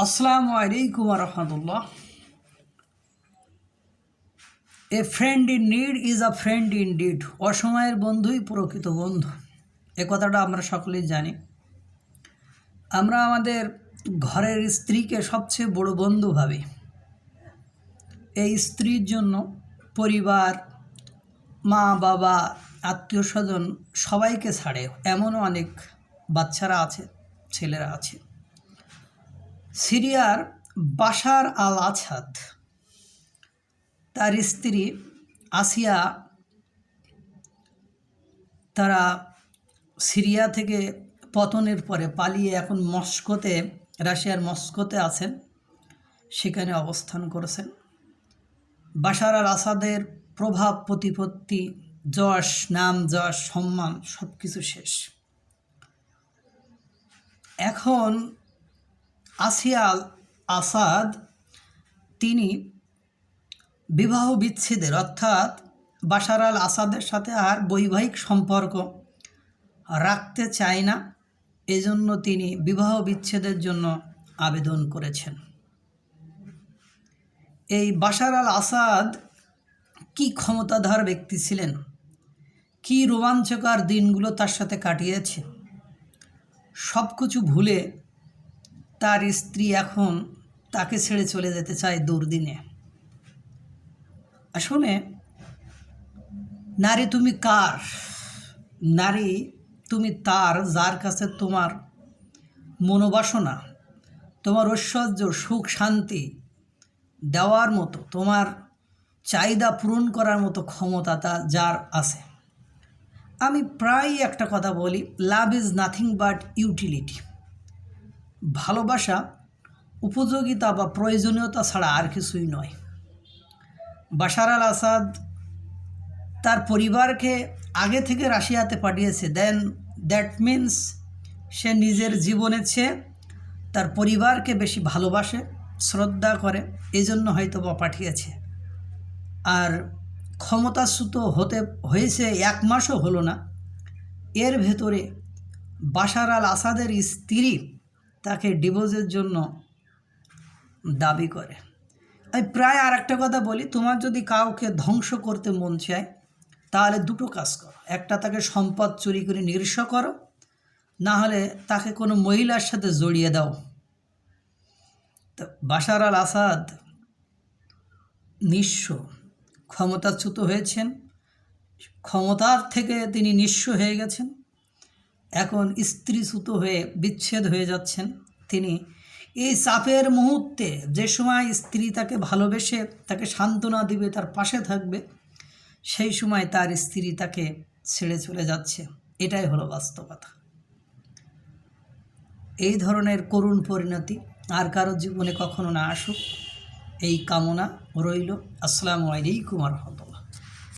আসসালামু আলাইকুম ওয়া রাহমাতুল্লাহ। A friend in need is a friend in deed. অসময়ের বন্ধুই প্রকৃত বন্ধু। এ কথাটা আমরা সকলেই জানি। আমরা আমাদের ঘরের স্ত্রীকে সবচেয়ে বড় বন্ধু ভাবি। এই স্ত্রীর জন্য পরিবার, মা বাবা, আত্মীয় স্বজন সবাইকে ছাড়ে। এমনও অনেক বাচ্চারা আছে, ছেলেরা আছে। সিরিয়ার বাশার আল আসাদ তার স্ত্রী আসিয়া, তারা সিরিয়া থেকে পতনের পরে পালিয়ে এখন মস্কোতে, রাশিয়ার মস্কোতে আছেন, সেখানে অবস্থান করেছেন। বাশার আল আসাদের প্রভাব প্রতিপত্তি, যশ, নাম যশ, সম্মান সব কিছু শেষ। এখন আসিয়া আল আসাদ তিনি বিবাহ বিচ্ছেদের, অর্থাৎ বাশার আল আসাদের সাথে আর বৈবাহিক সম্পর্ক রাখতে চায় না। এজন্য তিনি বিবাহ বিচ্ছেদের জন্য আবেদন করেছেন। এই বাশার আল আসাদ কি ক্ষমতাধর ব্যক্তি ছিলেন, কি রোমাঞ্চকর দিনগুলো তার সাথে কাটিয়েছে, সব কিছু ভুলে তার স্ত্রী এখন তাকে ছেড়ে চলে যেতে চায় দুর্দিনে। আসলে নারী তুমি কার? নারী তুমি তার যার কাছে তোমার মনোবাসনা, তোমার ঐশ্বর্য, সুখ, শান্তি দেওয়ার মতো, তোমার চাহিদা পূরণ করার মতো ক্ষমতা যার আছে। আমি প্রায় একটা কথা বলি, love is nothing but utility. ভালোবাসা উপযোগিতা বা প্রয়োজনীয়তা ছাড়া আর কিছুই নয়। বাশার আল আসাদ তার পরিবারকে আগে থেকে রাশিয়াতে পাঠিয়েছে। দেন দ্যাট মিন্স সে নিজের জীবনের চেয়ে তার পরিবারকে বেশি ভালোবাসে, শ্রদ্ধা করে, এই জন্য হয়তো বা পাঠিয়েছে। আর ক্ষমতাচ্যুত হয়েছে 1 মাসও হলো না, এর ভেতরে বাশার আল আসাদের স্ত্রী তাকে ডিভোর্সের জন্য দাবি করে। আমি প্রায় আর একটা কথা বলি, তোমার যদি কাউকে ধ্বংস করতে মন চায় তাহলে দুটো কাজ করো। একটা, তাকে সম্পদ চুরি করে নিঃস্ব করো, না হলে তাকে কোনো মহিলার সাথে জড়িয়ে দাও। তো বাশার আল আসাদ নিঃস্ব, ক্ষমতাচ্যুত হয়েছেন, ক্ষমতার থেকে তিনি নিঃস্ব হয়ে গেছেন। এখন স্ত্রীচ্যুত হয়ে বিচ্ছেদ হয়ে যাচ্ছেন। তিনি এই চাপের মুহূর্তে, যে সময় স্ত্রী তাকে ভালোবেসে তাকে সান্ত্বনা দিবে, তার পাশে থাকবে, সেই সময় তার স্ত্রী তাকে ছেড়ে চলে যাচ্ছে। এটাই হলো বাস্তবতা। এই ধরনের করুণ পরিণতি আর কারো জীবনে কখনো না আসুক, এই কামনা রইল। আসসালামু আলাইকুম ওয়া রাহমাতুল্লাহ।